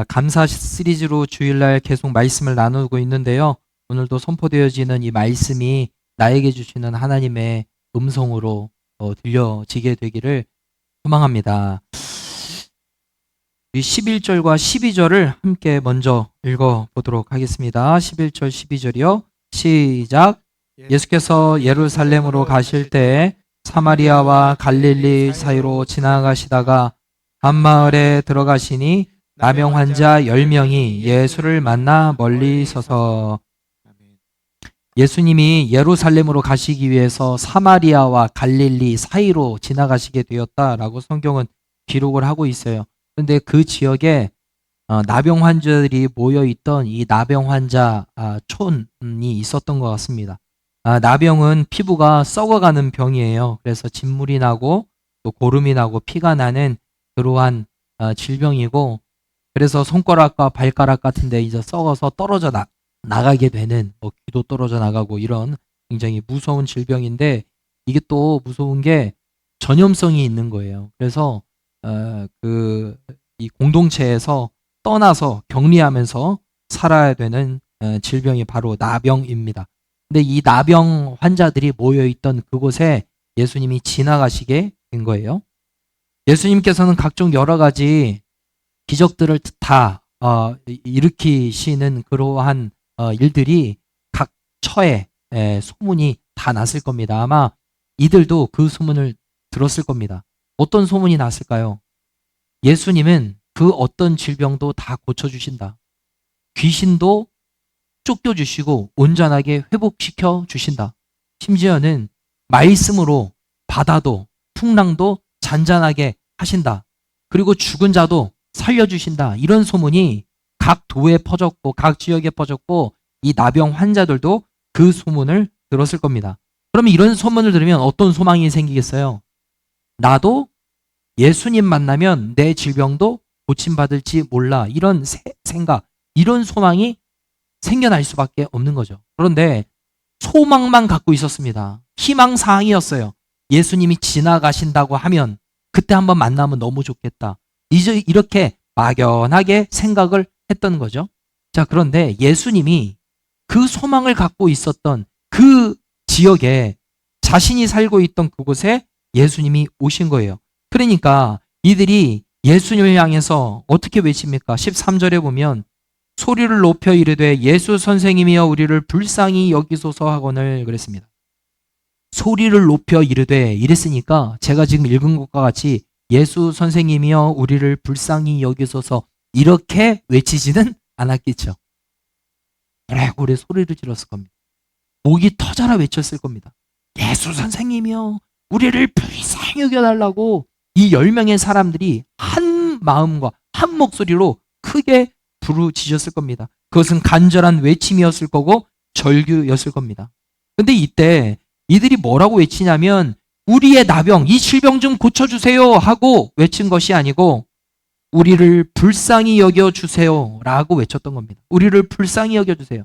감사 시리즈로 주일날 계속 말씀을 나누고 있는데요. 오늘도 선포되어지는 이 말씀이 나에게 주시는 하나님의 음성으로 들려지게 되기를 소망합니다. 이 11절과 12절을 함께 먼저 읽어보도록 하겠습니다. 11절, 12절이요. 시작. 예수께서 예루살렘으로 가실 때 사마리아와 갈릴리 사이로 지나가시다가 한 마을에 들어가시니 나병 환자 10명이 예수를 만나 멀리 서서, 예수님이 예루살렘으로 가시기 위해서 사마리아와 갈릴리 사이로 지나가시게 되었다라고 성경은 기록을 하고 있어요. 그런데 그 지역에 나병 환자들이 모여있던 이 나병 환자 촌이 있었던 것 같습니다. 나병은 피부가 썩어가는 병이에요. 그래서 진물이 나고 또 고름이 나고 피가 나는 그러한 질병이고, 그래서 손가락과 발가락 같은 데 이제 썩어서 떨어져 나가게 되는, 귀도 떨어져 나가고 이런 굉장히 무서운 질병인데, 이게 또 무서운 게 전염성이 있는 거예요. 그래서 이 공동체에서 떠나서 격리하면서 살아야 되는 질병이 바로 나병입니다. 근데 이 나병 환자들이 모여있던 그곳에 예수님이 지나가시게 된 거예요. 예수님께서는 각종 여러 가지 기적들을 다 일으키시는 그러한 일들이 각 처에 소문이 다 났을 겁니다. 아마 이들도 그 소문을 들었을 겁니다. 어떤 소문이 났을까요? 예수님은 그 어떤 질병도 다 고쳐주신다. 귀신도 쫓겨주시고 온전하게 회복시켜 주신다. 심지어는 말씀으로 바다도 풍랑도 잔잔하게 하신다. 그리고 죽은 자도 살려주신다. 이런 소문이 각 도에 퍼졌고 각 지역에 퍼졌고, 이 나병 환자들도 그 소문을 들었을 겁니다. 그러면 이런 소문을 들으면 어떤 소망이 생기겠어요? 나도 예수님 만나면 내 질병도 고침받을지 몰라. 이런 생각, 이런 소망이 생겨날 수밖에 없는 거죠. 그런데 소망만 갖고 있었습니다. 희망사항이었어요. 예수님이 지나가신다고 하면 그때 한번 만나면 너무 좋겠다. 이제 이렇게 막연하게 생각을 했던 거죠. 자, 그런데 예수님이 그 소망을 갖고 있었던 그 지역에, 자신이 살고 있던 그곳에 예수님이 오신 거예요. 그러니까 이들이 예수님을 향해서 어떻게 외칩니까? 13절에 보면 소리를 높여 이르되 예수 선생님이여 우리를 불쌍히 여기소서 하거늘 그랬습니다. 소리를 높여 이르되 이랬으니까 제가 지금 읽은 것과 같이 예수 선생님이여 우리를 불쌍히 여기소서 이렇게 외치지는 않았겠죠. 오래 소리를 질렀을 겁니다. 목이 터져라 외쳤을 겁니다. 예수 선생님이여 우리를 불쌍히 여겨달라고 이 10명의 사람들이 한 마음과 한 목소리로 크게 부르짖었을 겁니다. 그것은 간절한 외침이었을 거고 절규였을 겁니다. 근데 이때 이들이 뭐라고 외치냐면 우리의 나병, 이 질병 좀 고쳐주세요 하고 외친 것이 아니고 우리를 불쌍히 여겨주세요 라고 외쳤던 겁니다. 우리를 불쌍히 여겨주세요.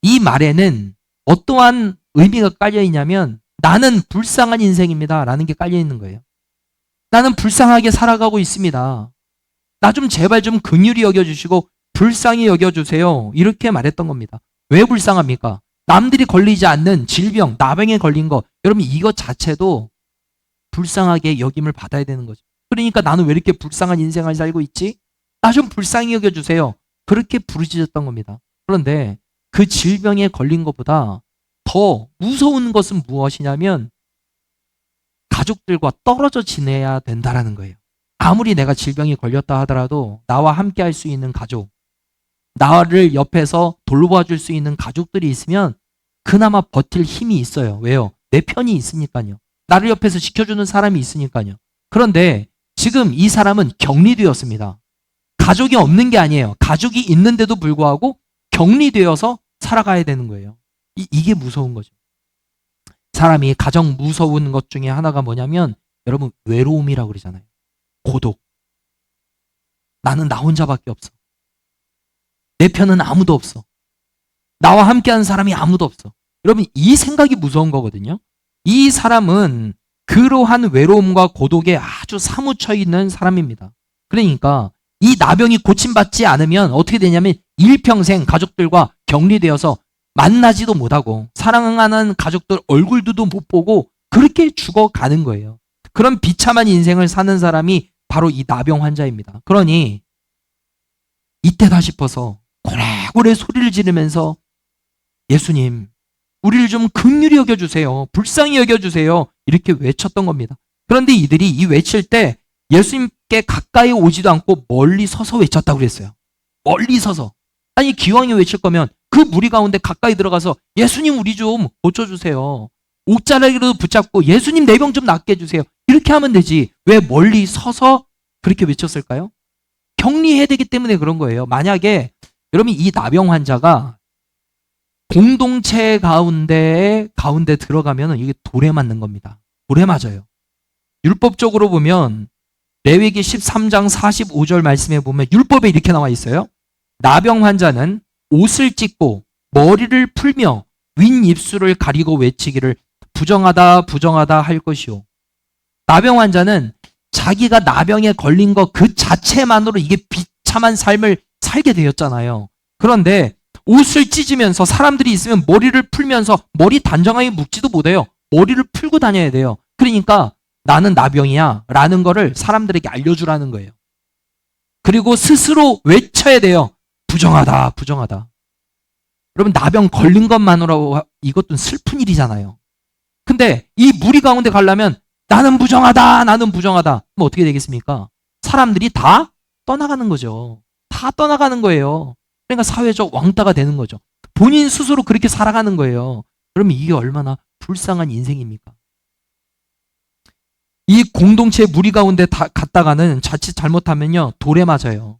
이 말에는 어떠한 의미가 깔려있냐면 나는 불쌍한 인생입니다 라는 게 깔려있는 거예요. 나는 불쌍하게 살아가고 있습니다. 나 좀 제발 좀 긍휼히 여겨주시고 불쌍히 여겨주세요. 이렇게 말했던 겁니다. 왜 불쌍합니까? 남들이 걸리지 않는 질병, 나병에 걸린 거, 여러분 이것 자체도 불쌍하게 여김을 받아야 되는 거죠. 그러니까 나는 왜 이렇게 불쌍한 인생을 살고 있지? 나 좀 불쌍히 여겨주세요. 그렇게 부르짖었던 겁니다. 그런데 그 질병에 걸린 것보다 더 무서운 것은 무엇이냐면 가족들과 떨어져 지내야 된다라는 거예요. 아무리 내가 질병에 걸렸다 하더라도 나와 함께 할 수 있는 가족, 나를 옆에서 돌봐줄 수 있는 가족들이 있으면 그나마 버틸 힘이 있어요. 왜요? 내 편이 있으니까요. 나를 옆에서 지켜주는 사람이 있으니까요. 그런데 지금 이 사람은 격리되었습니다. 가족이 없는 게 아니에요. 가족이 있는데도 불구하고 격리되어서 살아가야 되는 거예요. 이게 무서운 거죠. 사람이 가장 무서운 것 중에 하나가 뭐냐면 여러분 외로움이라고 그러잖아요. 고독. 나는 나 혼자밖에 없어. 내 편은 아무도 없어. 나와 함께하는 사람이 아무도 없어. 여러분 이 생각이 무서운 거거든요. 이 사람은 그러한 외로움과 고독에 아주 사무쳐 있는 사람입니다. 그러니까 이 나병이 고침받지 않으면 어떻게 되냐면 일평생 가족들과 격리되어서 만나지도 못하고 사랑하는 가족들 얼굴도 못 보고 그렇게 죽어가는 거예요. 그런 비참한 인생을 사는 사람이 바로 이 나병 환자입니다. 그러니 이때다 싶어서 고래고래 소리를 지르면서 예수님, 우리를 좀 긍휼히 여겨주세요. 불쌍히 여겨주세요. 이렇게 외쳤던 겁니다. 그런데 이들이 이 외칠 때 예수님께 가까이 오지도 않고 멀리 서서 외쳤다고 그랬어요. 멀리 서서. 아니 기왕이 외칠 거면 그 무리 가운데 가까이 들어가서 예수님 우리 좀 고쳐주세요. 옷자락이라도 붙잡고 예수님 내 병 좀 낫게 해주세요. 이렇게 하면 되지. 왜 멀리 서서 그렇게 외쳤을까요? 격리해야 되기 때문에 그런 거예요. 만약에 여러분 이 나병 환자가 공동체 가운데 들어가면 이게 돌에 맞는 겁니다. 돌에 맞아요. 율법적으로 보면 레위기 13장 45절 말씀에 보면 율법에 이렇게 나와 있어요. 나병 환자는 옷을 찢고 머리를 풀며 윗입술을 가리고 외치기를 부정하다 부정하다 할 것이요. 나병 환자는 자기가 나병에 걸린 것 그 자체만으로 이게 비참한 삶을 살게 되었잖아요. 그런데 옷을 찢으면서 사람들이 있으면 머리를 풀면서 머리 단정하게 묶지도 못해요. 머리를 풀고 다녀야 돼요. 그러니까 나는 나병이야 라는 거를 사람들에게 알려주라는 거예요. 그리고 스스로 외쳐야 돼요. 부정하다 부정하다. 여러분 나병 걸린 것만으로 이것도 슬픈 일이잖아요. 근데 이 무리 가운데 가려면 나는 부정하다 나는 부정하다. 그럼 어떻게 되겠습니까? 사람들이 다 떠나가는 거죠. 다 떠나가는 거예요. 그러니까 사회적 왕따가 되는 거죠. 본인 스스로 그렇게 살아가는 거예요. 그러면 이게 얼마나 불쌍한 인생입니까? 이 공동체 무리 가운데 갔다가는 자칫 잘못하면요 돌에 맞아요.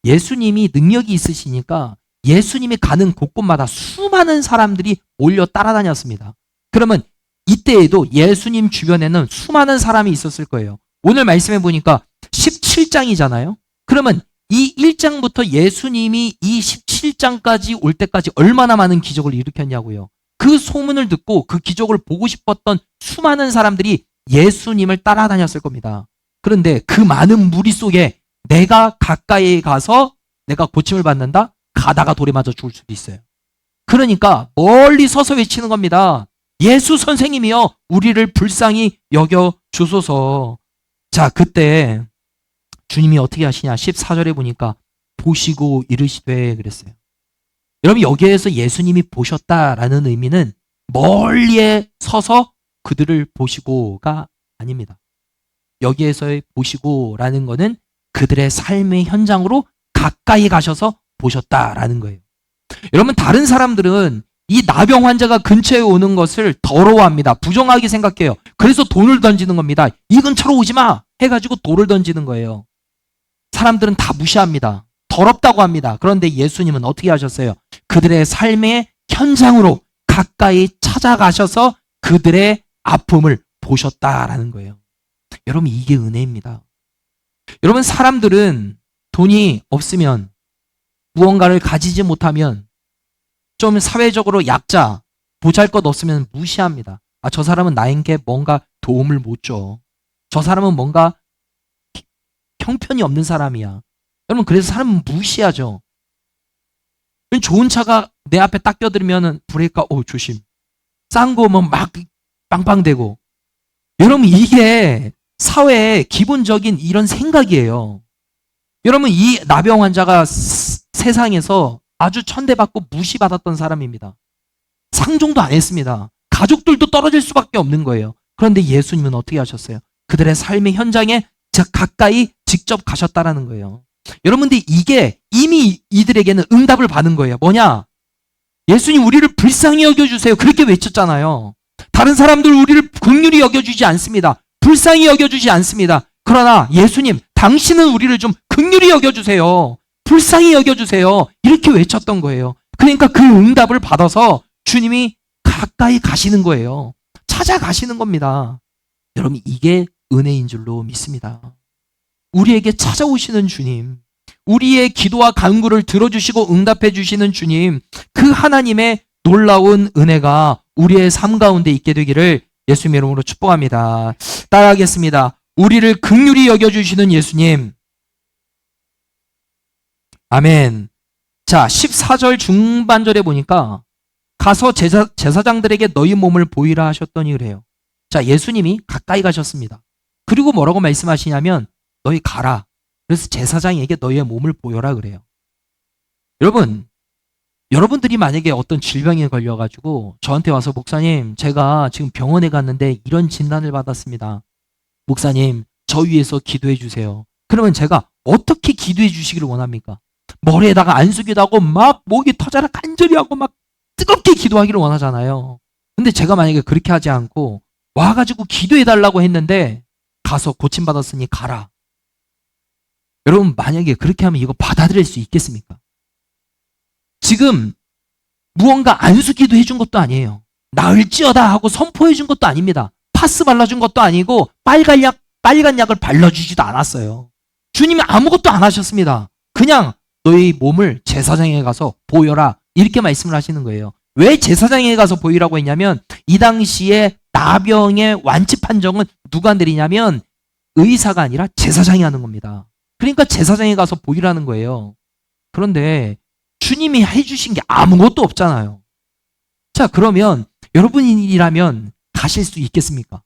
예수님이 능력이 있으시니까 예수님이 가는 곳곳마다 수많은 사람들이 몰려 따라다녔습니다. 그러면 이때에도 예수님 주변에는 수많은 사람이 있었을 거예요. 오늘 말씀해 보니까 17장이잖아요. 그러면 이 1장부터 예수님이 이 17장까지 올 때까지 얼마나 많은 기적을 일으켰냐고요. 그 소문을 듣고 그 기적을 보고 싶었던 수많은 사람들이 예수님을 따라다녔을 겁니다. 그런데 그 많은 무리 속에 내가 가까이 가서 내가 고침을 받는다? 가다가 돌에 맞아 죽을 수도 있어요. 그러니까 멀리 서서 외치는 겁니다. 예수 선생님이여 우리를 불쌍히 여겨 주소서. 자, 그때 주님이 어떻게 하시냐? 14절에 보니까 보시고 이르시되 그랬어요. 여러분 여기에서 예수님이 보셨다라는 의미는 멀리에 서서 그들을 보시고가 아닙니다. 여기에서의 보시고라는 거는 그들의 삶의 현장으로 가까이 가셔서 보셨다라는 거예요. 여러분 다른 사람들은 이 나병 환자가 근처에 오는 것을 더러워합니다. 부정하게 생각해요. 그래서 돌을 던지는 겁니다. 이 근처로 오지 마 해가지고 돌을 던지는 거예요. 사람들은 다 무시합니다. 더럽다고 합니다. 그런데 예수님은 어떻게 하셨어요? 그들의 삶의 현장으로 가까이 찾아가셔서 그들의 아픔을 보셨다라는 거예요. 여러분 이게 은혜입니다. 여러분 사람들은 돈이 없으면 무언가를 가지지 못하면 좀 사회적으로 약자, 보잘것없으면 무시합니다. 아, 저 사람은 나에게 뭔가 도움을 못 줘. 저 사람은 뭔가 형편이 없는 사람이야. 여러분 그래서 사람은 무시하죠. 좋은 차가 내 앞에 딱 껴들면 브레이크가 조심. 싼 거 오면 막 빵빵대고. 여러분 이게 사회의 기본적인 이런 생각이에요. 여러분 이 나병 환자가 세상에서 아주 천대받고 무시받았던 사람입니다. 상종도 안 했습니다. 가족들도 떨어질 수밖에 없는 거예요. 그런데 예수님은 어떻게 하셨어요? 그들의 삶의 현장에 가까이 직접 가셨다라는 거예요. 여러분들 이게 이미 이들에게는 응답을 받은 거예요. 뭐냐? 예수님 우리를 불쌍히 여겨주세요. 그렇게 외쳤잖아요. 다른 사람들 우리를 긍휼히 여겨주지 않습니다. 불쌍히 여겨주지 않습니다. 그러나 예수님 당신은 우리를 좀 긍휼히 여겨주세요. 불쌍히 여겨주세요. 이렇게 외쳤던 거예요. 그러니까 그 응답을 받아서 주님이 가까이 가시는 거예요. 찾아가시는 겁니다. 여러분 이게 은혜인 줄로 믿습니다. 우리에게 찾아오시는 주님, 우리의 기도와 간구를 들어주시고 응답해 주시는 주님, 그 하나님의 놀라운 은혜가 우리의 삶 가운데 있게 되기를 예수님의 이름으로 축복합니다. 따라하겠습니다. 우리를 긍휼히 여겨주시는 예수님, 아멘. 자, 14절 중반절에 보니까 가서 제사장들에게 너희 몸을 보이라 하셨더니 그래요. 자, 예수님이 가까이 가셨습니다. 그리고 뭐라고 말씀하시냐면 너희 가라. 그래서 제사장에게 너희의 몸을 보여라 그래요. 여러분들이 만약에 어떤 질병에 걸려가지고 저한테 와서 목사님, 제가 지금 병원에 갔는데 이런 진단을 받았습니다. 목사님, 저 위해서 기도해 주세요. 그러면 제가 어떻게 기도해 주시기를 원합니까? 머리에다가 안수기도 하고 막 목이 터져라 간절히 하고 막 뜨겁게 기도하기를 원하잖아요. 근데 제가 만약에 그렇게 하지 않고 와가지고 기도해 달라고 했는데 가서 고침받았으니 가라. 여러분, 만약에 그렇게 하면 이거 받아들일 수 있겠습니까? 지금 무언가 안수기도 해준 것도 아니에요. 나을지어다 하고 선포해 준 것도 아닙니다. 파스 발라준 것도 아니고 빨간 약을 발라주지도 않았어요. 주님이 아무것도 안 하셨습니다. 그냥 너희 몸을 제사장에 가서 보여라 이렇게 말씀을 하시는 거예요. 왜 제사장에 가서 보이라고 했냐면 이 당시에 나병의 완치 판정은 누가 내리냐면 의사가 아니라 제사장이 하는 겁니다. 그러니까 제사장에 가서 보이라는 거예요. 그런데 주님이 해주신 게 아무것도 없잖아요. 자, 그러면 여러분이라면 가실 수 있겠습니까?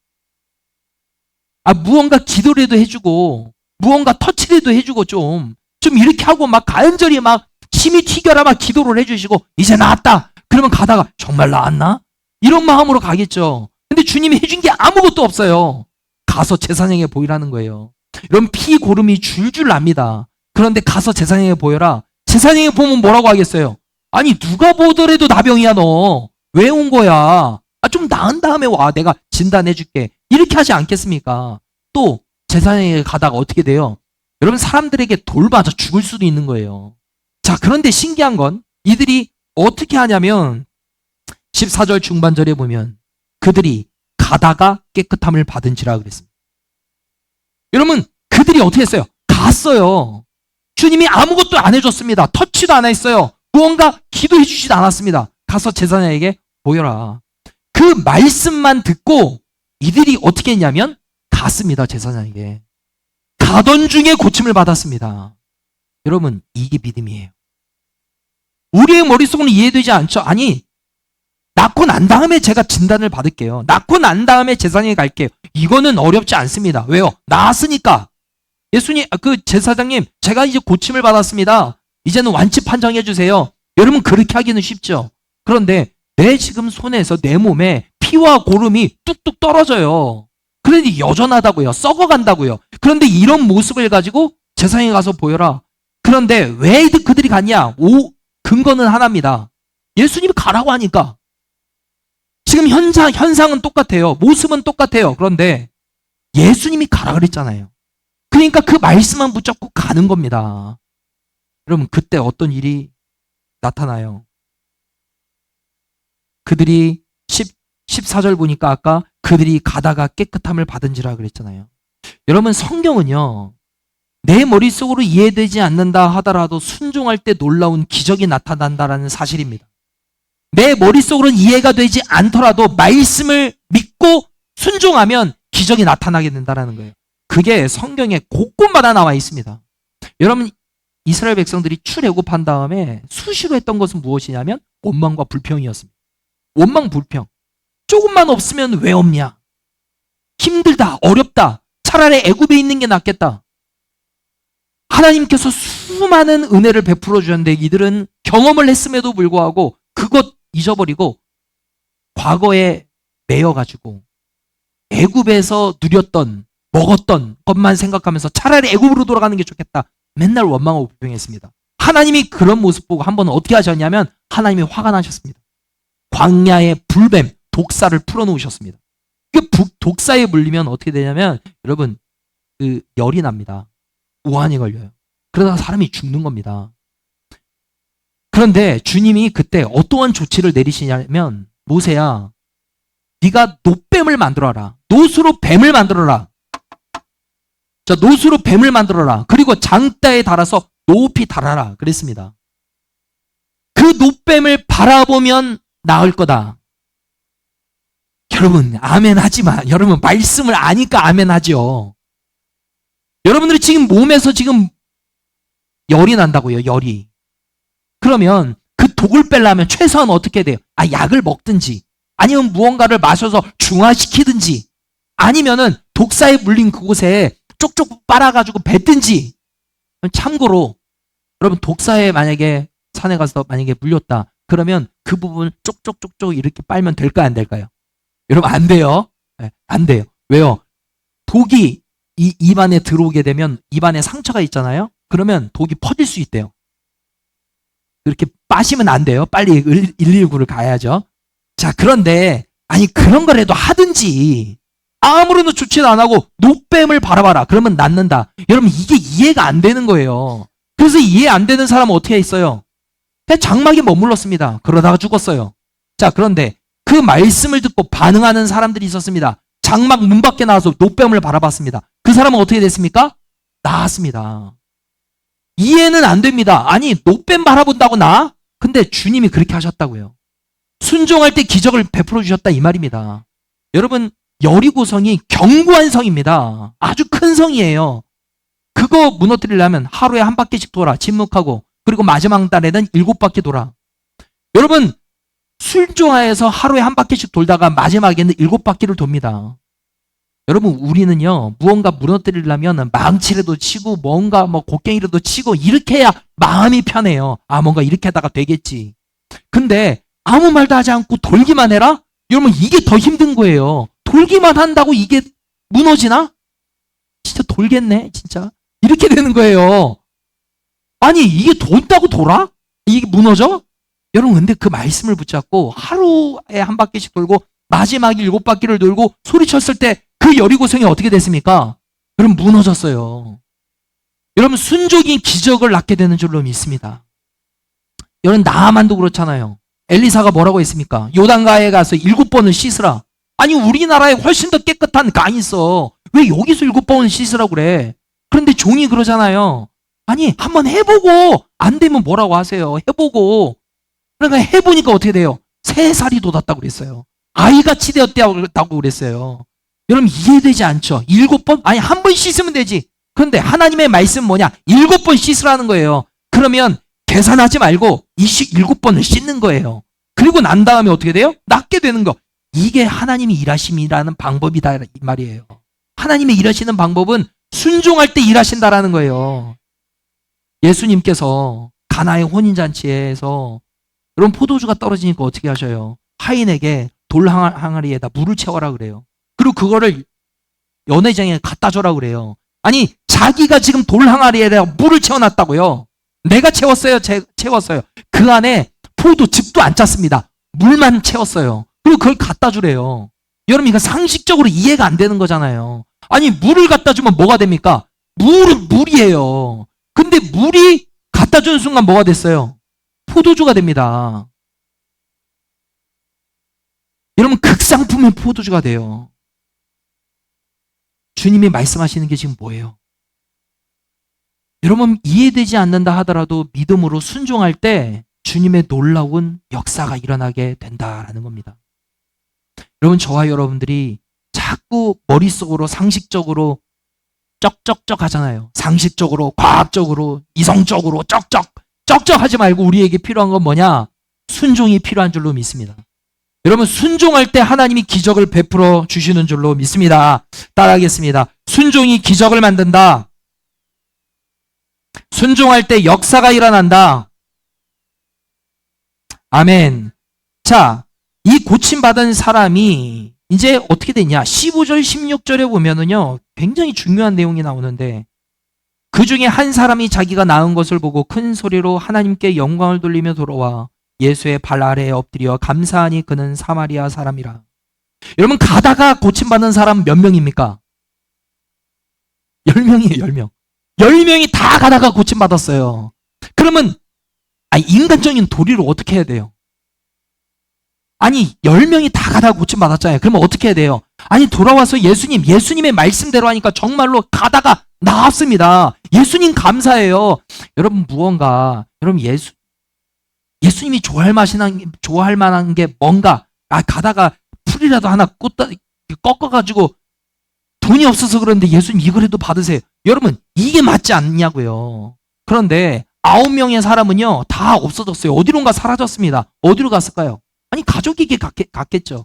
무언가 기도라도 해주고 무언가 터치라도 해주고 좀 이렇게 하고 막 간절히 막 힘이 튀겨라 막 기도를 해주시고 이제 나았다. 그러면 가다가 정말 나았나? 이런 마음으로 가겠죠. 근데 주님이 해준 게 아무것도 없어요. 가서 제사장에게 보이라는 거예요. 이런 피 고름이 줄줄 납니다. 그런데 가서 제사장에게 보여라. 제사장에게 보면 뭐라고 하겠어요? 아니 누가 보더라도 나병이야 너. 왜 온 거야? 좀 나은 다음에 와. 내가 진단해 줄게. 이렇게 하지 않겠습니까? 또 제사장에게 가다가 어떻게 돼요? 여러분, 사람들에게 돌 맞아 죽을 수도 있는 거예요. 자, 그런데 신기한 건 이들이 어떻게 하냐면 14절 중반절에 보면 그들이 가다가 깨끗함을 받은지라 그랬습니다. 여러분, 그들이 어떻게 했어요? 갔어요. 주님이 아무것도 안 해줬습니다. 터치도 안 했어요. 무언가 기도해 주지도 않았습니다. 가서 제사장에게 보여라. 그 말씀만 듣고 이들이 어떻게 했냐면 갔습니다. 제사장에게. 가던 중에 고침을 받았습니다. 여러분, 이게 믿음이에요. 우리의 머릿속으로는 이해되지 않죠. 아니, 낳고 난 다음에 제가 진단을 받을게요. 낳고 난 다음에 제사장에 갈게요. 이거는 어렵지 않습니다. 왜요? 낳았으니까. 예수님, 제사장님, 제가 이제 고침을 받았습니다. 이제는 완치 판정해 주세요. 여러분, 그렇게 하기는 쉽죠. 그런데 내 지금 손에서 내 몸에 피와 고름이 뚝뚝 떨어져요. 그런데 여전하다고요. 썩어간다고요. 그런데 이런 모습을 가지고 제사장에 가서 보여라. 그런데 왜 그들이 갔냐? 근거는 하나입니다. 예수님이 가라고 하니까. 지금 현상은 똑같아요. 모습은 똑같아요. 그런데 예수님이 가라 그랬잖아요. 그러니까 그 말씀만 붙잡고 가는 겁니다. 여러분, 그때 어떤 일이 나타나요? 그들이 14절 보니까 아까 그들이 가다가 깨끗함을 받은지라 그랬잖아요. 여러분, 성경은요, 내 머릿속으로 이해되지 않는다 하더라도 순종할 때 놀라운 기적이 나타난다라는 사실입니다. 내 머릿속으로는 이해가 되지 않더라도 말씀을 믿고 순종하면 기적이 나타나게 된다는 거예요. 그게 성경에 곳곳마다 나와 있습니다. 여러분, 이스라엘 백성들이 출애굽한 다음에 수시로 했던 것은 무엇이냐면 원망과 불평이었습니다. 원망, 불평. 조금만 없으면 왜 없냐? 힘들다, 어렵다. 차라리 애굽에 있는 게 낫겠다. 하나님께서 수많은 은혜를 베풀어 주셨는데 이들은 경험을 했음에도 불구하고 그것 잊어버리고 과거에 매여가지고 애굽에서 누렸던 먹었던 것만 생각하면서 차라리 애굽으로 돌아가는 게 좋겠다. 맨날 원망하고 불평했습니다. 하나님이 그런 모습 보고 한 번은 어떻게 하셨냐면 하나님이 화가 나셨습니다. 광야에 불뱀, 독사를 풀어놓으셨습니다. 그 독사에 물리면 어떻게 되냐면 여러분, 열이 납니다. 우환이 걸려요. 그러다가 사람이 죽는 겁니다. 그런데 주님이 그때 어떠한 조치를 내리시냐면 모세야, 네가 놋뱀을 만들어라. 놋으로 뱀을 만들어라. 자, 놋으로 뱀을 만들어라. 그리고 장대에 달아서 높이 달아라. 그랬습니다. 그 놋뱀을 바라보면 나을 거다. 여러분, 아멘 하지만 여러분 말씀을 아니까 아멘 하죠. 여러분들이 지금 몸에서 지금 열이 난다고요, 열이. 그러면 그 독을 빼려면 최소한 어떻게 돼요? 약을 먹든지, 아니면 무언가를 마셔서 중화시키든지, 아니면은 독사에 물린 그곳에 쪽쪽 빨아가지고 뱉든지. 참고로 여러분, 독사에 만약에 산에 가서 만약에 물렸다 그러면 그 부분을 쪽쪽쪽쪽 이렇게 빨면 될까요, 안 될까요? 여러분, 안 돼요. 네, 안 돼요. 왜요? 독이 이 입안에 들어오게 되면 입안에 상처가 있잖아요. 그러면 독이 퍼질 수 있대요. 그렇게 빠시면 안 돼요. 빨리 119를 가야죠. 자, 그런데 그런 거라도 하든지, 아무런 조치도 안 하고 녹뱀을 바라봐라 그러면 낫는다. 여러분, 이게 이해가 안 되는 거예요. 그래서 이해 안 되는 사람은 어떻게 있어요? 그냥 장막에 머물렀습니다. 그러다가 죽었어요. 자, 그런데 그 말씀을 듣고 반응하는 사람들이 있었습니다. 장막 문 밖에 나와서 녹뱀을 바라봤습니다. 그 사람은 어떻게 됐습니까? 나았습니다. 이해는 안 됩니다. 녹뱀 바라본다고 나? 근데 주님이 그렇게 하셨다고요. 순종할 때 기적을 베풀어 주셨다, 이 말입니다. 여러분, 여리고성이 견고한 성입니다. 아주 큰 성이에요. 그거 무너뜨리려면 하루에 한 바퀴씩 돌아, 침묵하고, 그리고 마지막 날에는 7바퀴 돌아. 여러분, 순종하에서 하루에 한 바퀴씩 돌다가 마지막에는 7바퀴를 돕니다. 여러분, 우리는요, 무언가 무너뜨리려면 망치라도 치고, 뭔가 곡괭이라도 치고, 이렇게 해야 마음이 편해요. 뭔가 이렇게 하다가 되겠지. 근데 아무 말도 하지 않고 돌기만 해라? 여러분, 이게 더 힘든 거예요. 돌기만 한다고 이게 무너지나? 진짜 돌겠네, 진짜. 이렇게 되는 거예요. 이게 돈다고 돌아? 이게 무너져? 여러분, 근데 그 말씀을 붙잡고 하루에 한 바퀴씩 돌고 마지막에 7바퀴를 돌고 소리쳤을 때 그 여리고성이 어떻게 됐습니까? 여러분, 무너졌어요. 여러분, 순종이 기적을 낳게 되는 줄로 믿습니다. 여러분, 나아만도 그렇잖아요. 엘리사가 뭐라고 했습니까? 요단가에 가서 7번을 씻으라. 우리나라에 훨씬 더 깨끗한 강이 있어. 왜 여기서 7번을 씻으라고 그래? 그런데 종이 그러잖아요. 한번 해보고 안 되면 뭐라고 하세요? 해보고. 그러니까 해보니까 어떻게 돼요? 3살이 돋았다고 그랬어요. 아이같이 되었다고 그랬어요. 여러분, 이해되지 않죠? 7번? 한 번 씻으면 되지. 그런데 하나님의 말씀은 뭐냐? 7번 씻으라는 거예요. 그러면 계산하지 말고 7번을 씻는 거예요. 그리고 난 다음에 어떻게 돼요? 낫게 되는 거. 이게 하나님이 일하심이라는 방법이다, 이 말이에요. 하나님의 일하시는 방법은 순종할 때 일하신다라는 거예요. 예수님께서 가나의 혼인잔치에서 여러분, 포도주가 떨어지니까 어떻게 하셔요? 하인에게 돌 항아리에다 물을 채워라 그래요. 그리고 그거를 연회장에 갖다 줘라 그래요. 자기가 지금 돌 항아리에다 물을 채워놨다고요. 내가 채웠어요, 채웠어요. 그 안에 포도즙도 안 짰습니다. 물만 채웠어요. 그리고 그걸 갖다 주래요. 여러분, 이거 상식적으로 이해가 안 되는 거잖아요. 물을 갖다 주면 뭐가 됩니까? 물은 물이에요. 근데 물이 갖다 주는 순간 뭐가 됐어요? 포도주가 됩니다. 여러분, 극상품의 포도주가 돼요. 주님이 말씀하시는 게 지금 뭐예요? 여러분, 이해되지 않는다 하더라도 믿음으로 순종할 때 주님의 놀라운 역사가 일어나게 된다라는 겁니다. 여러분, 저와 여러분들이 자꾸 머릿속으로 상식적으로 쩍쩍쩍 하잖아요. 상식적으로, 과학적으로, 이성적으로 쩍쩍 하지 말고 우리에게 필요한 건 뭐냐? 순종이 필요한 줄로 믿습니다. 여러분, 순종할 때 하나님이 기적을 베풀어 주시는 줄로 믿습니다. 따라하겠습니다. 순종이 기적을 만든다. 순종할 때 역사가 일어난다. 아멘. 자, 이 고침받은 사람이 이제 어떻게 되냐? 15절, 16절에 보면은요, 굉장히 중요한 내용이 나오는데, 그 중에 한 사람이 자기가 나은 것을 보고 큰 소리로 하나님께 영광을 돌리며 돌아와 예수의 발 아래에 엎드려 감사하니 그는 사마리아 사람이라. 여러분, 가다가 고침받는 사람 몇 명입니까? 10명이에요, 10명. 10명이 다 가다가 고침받았어요. 그러면 인간적인 도리를 어떻게 해야 돼요? 10명이 다 가다가 고침받았잖아요. 그러면 어떻게 해야 돼요? 돌아와서 예수님의 말씀대로 하니까 정말로 가다가 나왔습니다. 예수님 감사해요. 여러분, 여러분, 예수님이 좋아할 만한 게 뭔가, 가다가 풀이라도 하나 꺾어가지고 돈이 없어서 그런데 예수님 이거라도 받으세요. 여러분, 이게 맞지 않냐고요. 그런데 9명의 사람은요, 다 없어졌어요. 어디론가 사라졌습니다. 어디로 갔을까요? 아니, 가족에게 갔겠죠.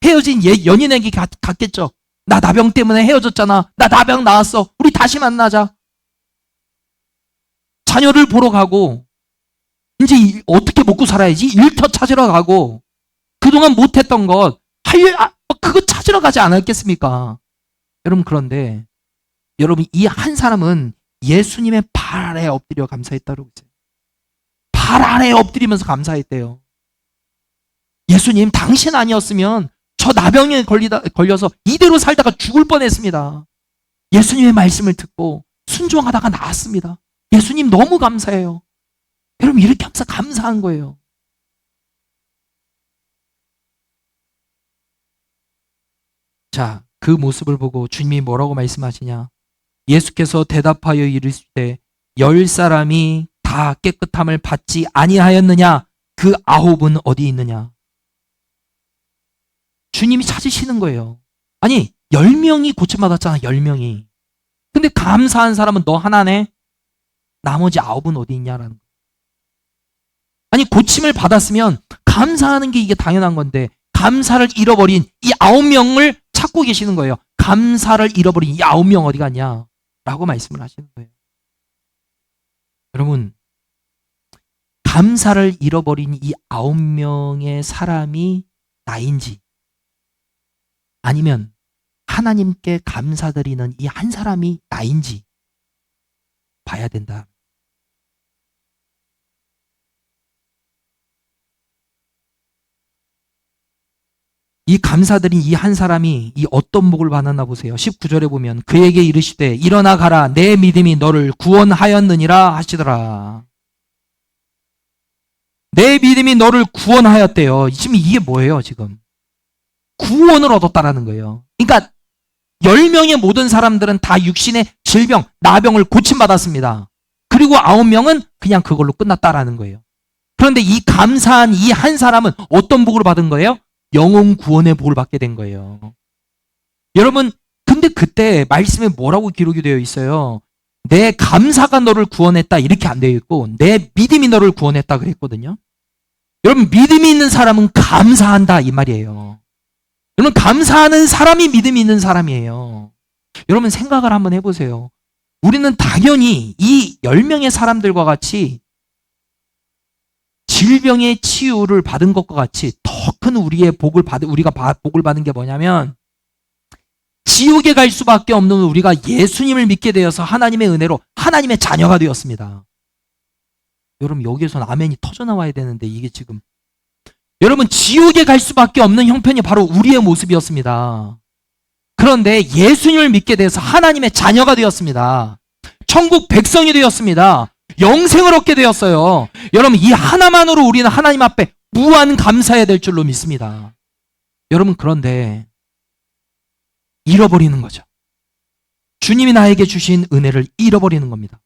헤어진 연인에게 갔겠죠. 나 나병 때문에 헤어졌잖아. 나 나병 나왔어. 우리 다시 만나자. 자녀를 보러 가고, 이제 어떻게 먹고 살아야지? 일터 찾으러 가고, 그동안 못했던 것, 그거 찾으러 가지 않았겠습니까? 여러분, 그런데, 여러분, 이 한 사람은 예수님의 발 아래에 엎드려 감사했다고 했어요. 발 아래에 엎드리면서 감사했대요. 예수님, 당신 아니었으면 저 나병에 걸려서 이대로 살다가 죽을 뻔했습니다. 예수님의 말씀을 듣고 순종하다가 나았습니다. 예수님 너무 감사해요. 여러분, 이렇게 항상 감사한 거예요. 자, 그 모습을 보고 주님이 뭐라고 말씀하시냐? 예수께서 대답하여 이르시되 10사람이 다 깨끗함을 받지 아니하였느냐? 그 9은 어디 있느냐? 주님이 찾으시는 거예요. 아니, 10명이 고침받았잖아, 10명이. 근데 감사한 사람은 너 하나네? 나머지 9은 어디 있냐라는 거예요. 아니, 고침을 받았으면 감사하는 게 이게 당연한 건데, 감사를 잃어버린 이 9명을 찾고 계시는 거예요. 감사를 잃어버린 이 9명 어디 갔냐? 라고 말씀을 하시는 거예요. 여러분, 감사를 잃어버린 이 9명의 사람이 나인지, 아니면 하나님께 감사드리는 이 한 사람이 나인지 봐야 된다. 이 감사드린 이 한 사람이 이 어떤 복을 받았나 보세요. 19절에 보면 그에게 이르시되 일어나 가라 내 믿음이 너를 구원하였느니라 하시더라. 내 믿음이 너를 구원하였대요. 지금 이게 뭐예요, 지금? 구원을 얻었다라는 거예요. 그러니까 10명의 모든 사람들은 다 육신의 질병, 나병을 고침받았습니다. 그리고 9명은 그냥 그걸로 끝났다라는 거예요. 그런데 이 감사한 이 한 사람은 어떤 복을 받은 거예요? 영혼 구원의 복을 받게 된 거예요. 여러분, 근데 그때 말씀에 뭐라고 기록이 되어 있어요? 내 감사가 너를 구원했다 이렇게 안 되어 있고 내 믿음이 너를 구원했다 그랬거든요. 여러분, 믿음이 있는 사람은 감사한다 이 말이에요. 여러분, 감사하는 사람이 믿음이 있는 사람이에요. 여러분, 생각을 한번 해보세요. 우리는 당연히 이 10명의 사람들과 같이 질병의 치유를 받은 것과 같이 더 큰 우리가 복을 받은 게 뭐냐면 지옥에 갈 수밖에 없는 우리가 예수님을 믿게 되어서 하나님의 은혜로 하나님의 자녀가 되었습니다. 여러분, 여기에서는 아멘이 터져 나와야 되는데 이게 지금 여러분, 지옥에 갈 수밖에 없는 형편이 바로 우리의 모습이었습니다. 그런데 예수님을 믿게 돼서 하나님의 자녀가 되었습니다. 천국 백성이 되었습니다. 영생을 얻게 되었어요. 여러분, 이 하나만으로 우리는 하나님 앞에 무한 감사해야 될 줄로 믿습니다. 여러분, 그런데 잃어버리는 거죠. 주님이 나에게 주신 은혜를 잃어버리는 겁니다.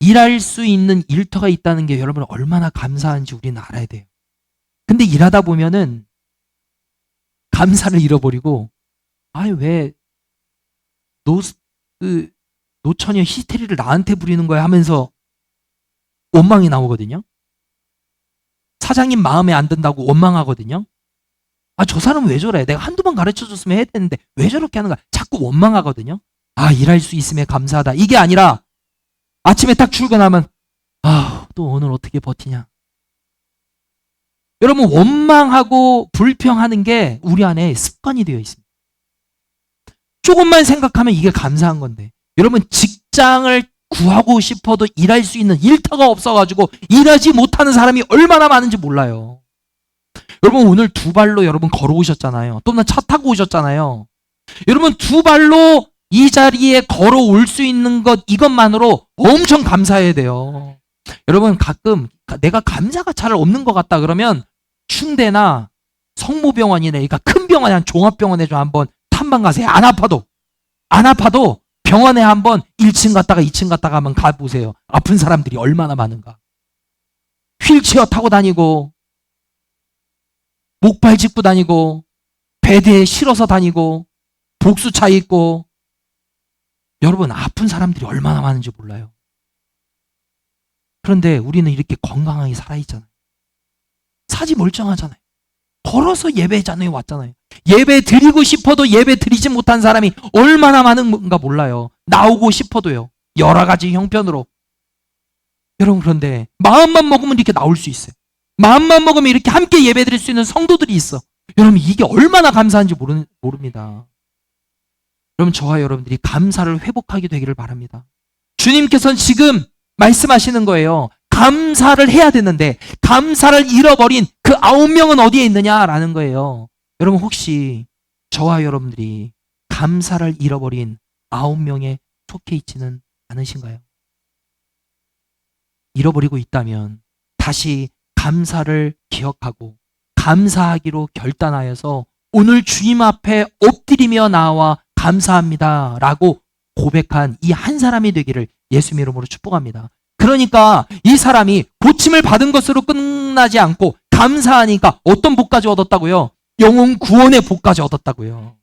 일할 수 있는 일터가 있다는 게 여러분 얼마나 감사한지 우리는 알아야 돼요. 근데 일하다 보면은 감사를 잃어버리고 왜 노처녀 히스테리를 나한테 부리는 거야 하면서 원망이 나오거든요. 사장님 마음에 안 든다고 원망하거든요. 저 사람은 왜 저래? 내가 한두 번 가르쳐줬으면 해야 되는데 왜 저렇게 하는가? 자꾸 원망하거든요. 일할 수 있음에 감사하다. 이게 아니라 아침에 딱 출근하면 또 오늘 어떻게 버티냐. 여러분, 원망하고 불평하는 게 우리 안에 습관이 되어 있습니다. 조금만 생각하면 이게 감사한 건데 여러분, 직장을 구하고 싶어도 일할 수 있는 일터가 없어가지고 일하지 못하는 사람이 얼마나 많은지 몰라요. 여러분, 오늘 두 발로 여러분 걸어오셨잖아요. 또는 차 타고 오셨잖아요. 여러분, 두 발로 이 자리에 걸어올 수 있는 것 이것만으로 엄청 감사해야 돼요. 여러분, 가끔 내가 감사가 잘 없는 것 같다 그러면 충대나 성모병원이나 그러니까 큰 병원이 한 종합병원에 좀 한번 탐방 가세요. 안 아파도 병원에 한번 1층 갔다가 2층 갔다가 한번 가보세요. 아픈 사람들이 얼마나 많은가. 휠체어 타고 다니고 목발 짚고 다니고 베드에 실어서 다니고 복수차 있고 여러분, 아픈 사람들이 얼마나 많은지 몰라요. 그런데 우리는 이렇게 건강하게 살아있잖아요. 사지 멀쩡하잖아요. 걸어서 예배장에 왔잖아요. 예배 드리고 싶어도 예배 드리지 못한 사람이 얼마나 많은가 몰라요. 나오고 싶어도요. 여러 가지 형편으로. 여러분, 그런데 마음만 먹으면 이렇게 나올 수 있어요. 마음만 먹으면 이렇게 함께 예배 드릴 수 있는 성도들이 있어. 여러분, 이게 얼마나 감사한지 모릅니다. 여러분, 저와 여러분들이 감사를 회복하게 되기를 바랍니다. 주님께서는 지금 말씀하시는 거예요. 감사를 해야 되는데 감사를 잃어버린 그 9명은 어디에 있느냐라는 거예요. 여러분, 혹시 저와 여러분들이 감사를 잃어버린 9명에 속해 있지는 않으신가요? 잃어버리고 있다면 다시 감사를 기억하고 감사하기로 결단하여서 오늘 주님 앞에 엎드리며 나와 감사합니다 라고 고백한 이 한 사람이 되기를 예수님 이름으로 축복합니다. 그러니까 이 사람이 고침을 받은 것으로 끝나지 않고 감사하니까 어떤 복까지 얻었다고요? 영혼 구원의 복까지 얻었다고요.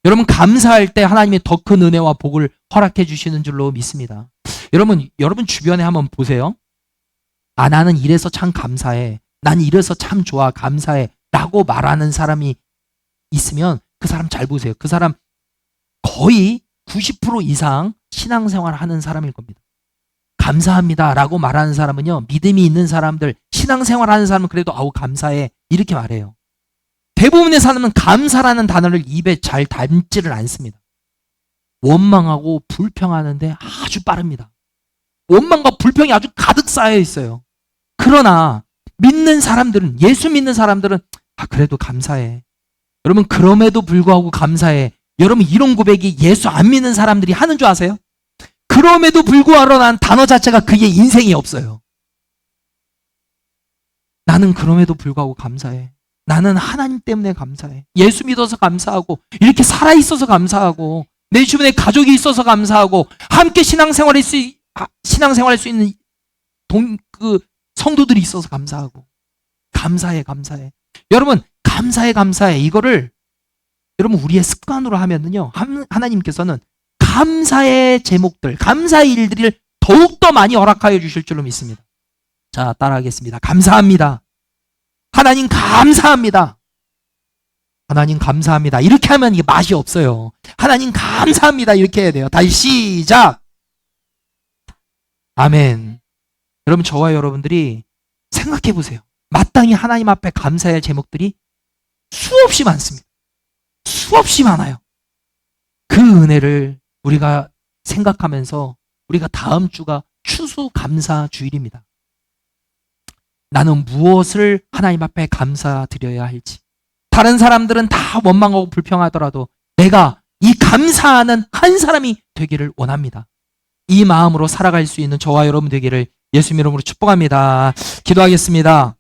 여러분, 감사할 때 하나님이 더 큰 은혜와 복을 허락해 주시는 줄로 믿습니다. 여러분 주변에 한번 보세요. 아, 나는 이래서 참 감사해. 난 이래서 참 좋아. 감사해. 라고 말하는 사람이 있으면 그 사람 잘 보세요. 그 사람 거의 90% 이상 신앙생활을 하는 사람일 겁니다. 감사합니다 라고 말하는 사람은요, 믿음이 있는 사람들, 신앙생활 하는 사람은 그래도 아우 감사해 이렇게 말해요. 대부분의 사람은 감사라는 단어를 입에 잘 담지를 않습니다. 원망하고 불평하는데 아주 빠릅니다. 원망과 불평이 아주 가득 쌓여 있어요. 그러나 믿는 사람들은, 예수 믿는 사람들은 아, 그래도 감사해. 여러분, 그럼에도 불구하고 감사해. 여러분, 이런 고백이 예수 안 믿는 사람들이 하는 줄 아세요? 그럼에도 불구하고라는 단어 자체가 그의 인생이 없어요. 나는 그럼에도 불구하고 감사해. 나는 하나님 때문에 감사해. 예수 믿어서 감사하고, 이렇게 살아있어서 감사하고, 내 주변에 가족이 있어서 감사하고, 함께 신앙생활할 수 있는 성도들이 있어서 감사하고, 감사해. 여러분, 감사해. 이거를 여러분 우리의 습관으로 하면은요, 하나님께서는 감사의 제목들, 감사의 일들을 더욱더 많이 허락하여 주실 줄로 믿습니다. 자, 따라하겠습니다. 감사합니다. 하나님 감사합니다. 하나님 감사합니다. 이렇게 하면 이게 맛이 없어요. 하나님 감사합니다. 이렇게 해야 돼요. 다시 시작. 아멘. 여러분, 저와 여러분들이 생각해 보세요. 마땅히 하나님 앞에 감사할 제목들이 수없이 많습니다. 수없이 많아요. 그 은혜를 우리가 생각하면서 우리가 다음 주가 추수감사 주일입니다. 나는 무엇을 하나님 앞에 감사드려야 할지. 다른 사람들은 다 원망하고 불평하더라도 내가 이 감사하는 한 사람이 되기를 원합니다. 이 마음으로 살아갈 수 있는 저와 여러분 되기를 예수님 이름으로 축복합니다. 기도하겠습니다.